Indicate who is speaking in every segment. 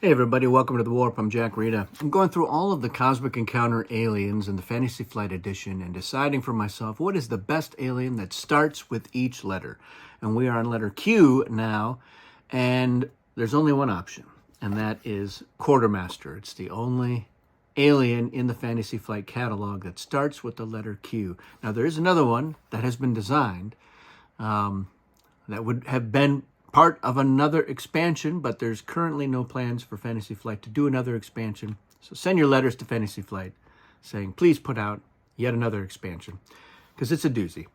Speaker 1: Hey everybody, welcome to The Warp. I'm Jack Rita. I'm going through all of the Cosmic Encounter aliens in the Fantasy Flight Edition and deciding for myself what is the best alien that starts with each letter. And we are on letter Q now, and there's only one option, and that is Quartermaster. It's the only alien in the Fantasy Flight catalog that starts with the letter Q. Now there is another one that has been designed that would have been part of another expansion, but there's currently no plans for Fantasy Flight to do another expansion. So send your letters to Fantasy Flight saying, please put out yet another expansion, because it's a doozy.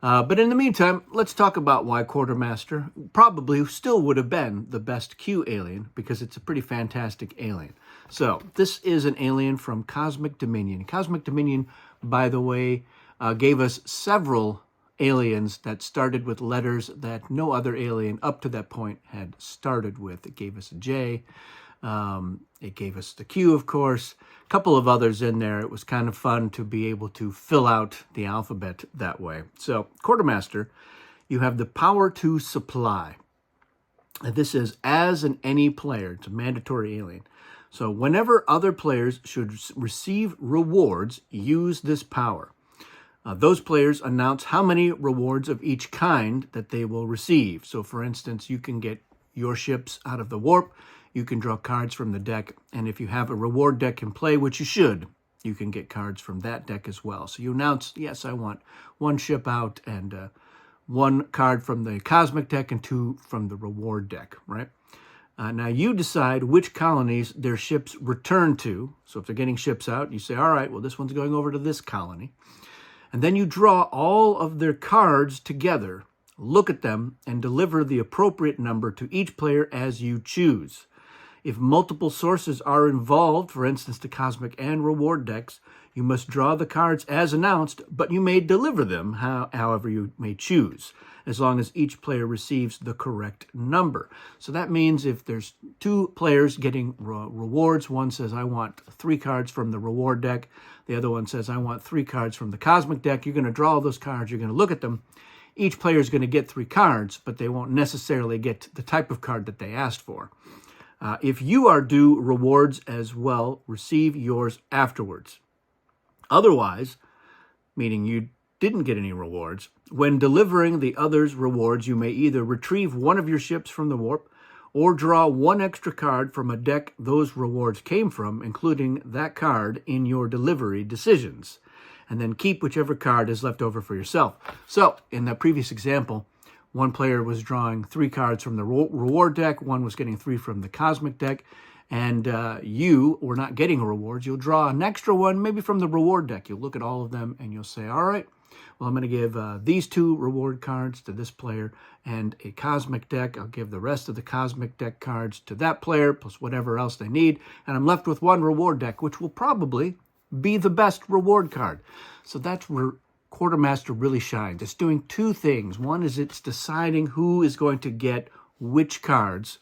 Speaker 1: But in the meantime, let's talk about why Quartermaster probably still would have been the best Q alien, because it's a pretty fantastic alien. So this is an alien from Cosmic Dominion. Cosmic Dominion, by the way, gave us several aliens that started with letters that no other alien up to that point had started with. It gave us a J. It gave us the Q, of course. A couple of others in there. It was kind of fun to be able to fill out the alphabet that way. So, Quartermaster, you have the power to supply. This is as an any player. It's a mandatory alien. So, whenever other players should receive rewards, use this power. Those players announce how many rewards of each kind that they will receive. So, for instance, you can get your ships out of the warp, you can draw cards from the deck, and if you have a reward deck in play, which you should, you can get cards from that deck as well. So you announce, yes, I want one ship out and one card from the Cosmic deck and two from the reward deck, right? Now you decide which colonies their ships return to. So if they're getting ships out, you say, all right, well, this one's going over to this colony. And then you draw all of their cards together, look at them, and deliver the appropriate number to each player as you choose. If multiple sources are involved, for instance, the Cosmic and Reward decks, you must draw the cards as announced, but you may deliver them however you may choose, as long as each player receives the correct number. So that means if there's two players getting rewards, one says, I want 3 cards from the Reward deck, the other one says, I want 3 cards from the Cosmic deck. You're going to draw those cards, you're going to look at them. Each player is going to get 3 cards, but they won't necessarily get the type of card that they asked for. If you are due rewards as well, receive yours afterwards. Otherwise, meaning you didn't get any rewards, when delivering the other's rewards, you may either retrieve one of your ships from the warp or draw 1 extra card from a deck those rewards came from, including that card in your delivery decisions, and then keep whichever card is left over for yourself. So, in the previous example, one player was drawing 3 cards from the reward deck, one was getting 3 from the Cosmic deck, and you were not getting rewards. You'll draw an extra one, maybe from the reward deck. You'll look at all of them and you'll say, all right, well, I'm going to give these 2 reward cards to this player and a Cosmic deck. I'll give the rest of the Cosmic deck cards to that player, plus whatever else they need. And I'm left with 1 reward deck, which will probably be the best reward card. So that's where Quartermaster really shines. It's doing 2 things. One is it's deciding who is going to get which cards.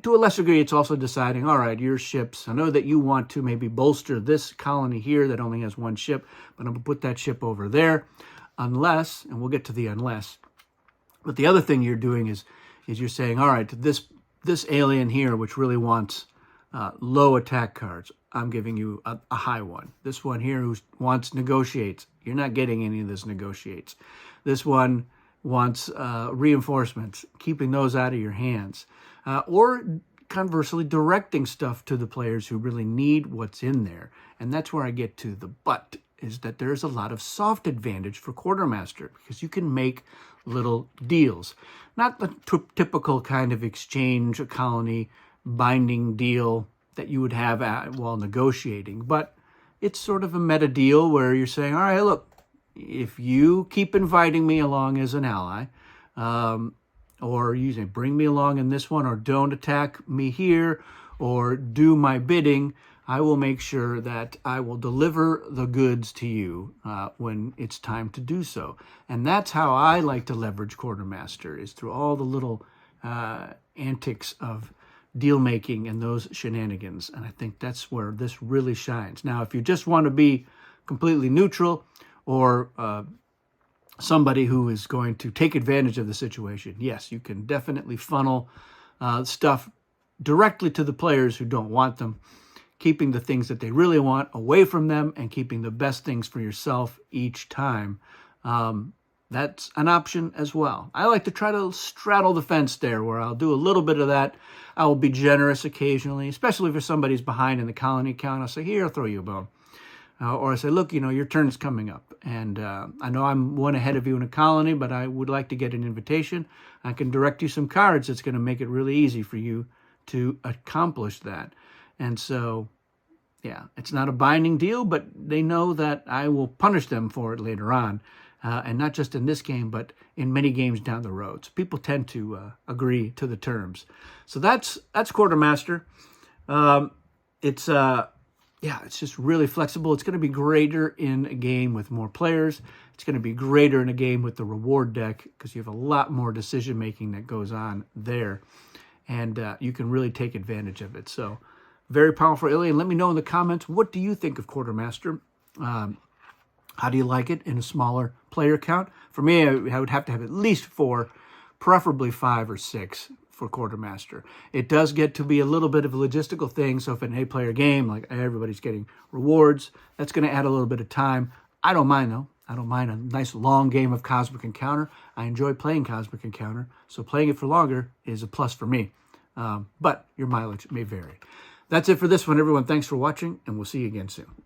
Speaker 1: To a lesser degree, it's also deciding, all right, your ships, I know that you want to maybe bolster this colony here that only has 1 ship, but I'm going to put that ship over there. Unless, and we'll get to the unless, but the other thing you're doing is you're saying, all right, this alien here, which really wants low attack cards, I'm giving you a high one. This one here who wants negotiates, you're not getting any of this negotiates. This one wants reinforcements, keeping those out of your hands. Or conversely, directing stuff to the players who really need what's in there. And that's where I get to the but, is that there's a lot of soft advantage for Quartermaster, because you can make little deals. Not the typical kind of exchange, a colony, binding deal that you would have while negotiating, but it's sort of a meta deal where you're saying, all right, look, if you keep inviting me along as an ally, or you say, bring me along in this one, or don't attack me here, or do my bidding, I will make sure that I will deliver the goods to you when it's time to do so. And that's how I like to leverage Quartermaster, is through all the little antics of deal making and those shenanigans. And I think that's where this really shines. Now, if you just want to be completely neutral, or somebody who is going to take advantage of the situation, yes, you can definitely funnel stuff directly to the players who don't want them, keeping the things that they really want away from them and keeping the best things for yourself each time. That's an option as well. I like to try to straddle the fence there, where I'll do a little bit of that. I will be generous occasionally, especially if somebody's behind in the colony count. I'll say, here, I'll throw you a bone. Or I say, look, your turn's coming up. And I know I'm one ahead of you in a colony, but I would like to get an invitation. I can direct you some cards that's going to make it really easy for you to accomplish that. And so, yeah, it's not a binding deal, but they know that I will punish them for it later on. And not just in this game, but in many games down the road. So people tend to agree to the terms. So that's Quartermaster. It's just really flexible. It's going to be greater in a game with more players. It's going to be greater in a game with the reward deck because you have a lot more decision making that goes on there, and you can really take advantage of it. So, very powerful alien. Let me know in the comments, what do you think of Quartermaster? How do you like it in a smaller player count? For me, I would have to have at least 4, preferably 5 or 6 for Quartermaster. It does get to be a little bit of a logistical thing, so if in an 8-player game, like everybody's getting rewards, that's going to add a little bit of time. I don't mind, though. I don't mind a nice long game of Cosmic Encounter. I enjoy playing Cosmic Encounter, so playing it for longer is a plus for me. But your mileage may vary. That's it for this one, everyone. Thanks for watching, and we'll see you again soon.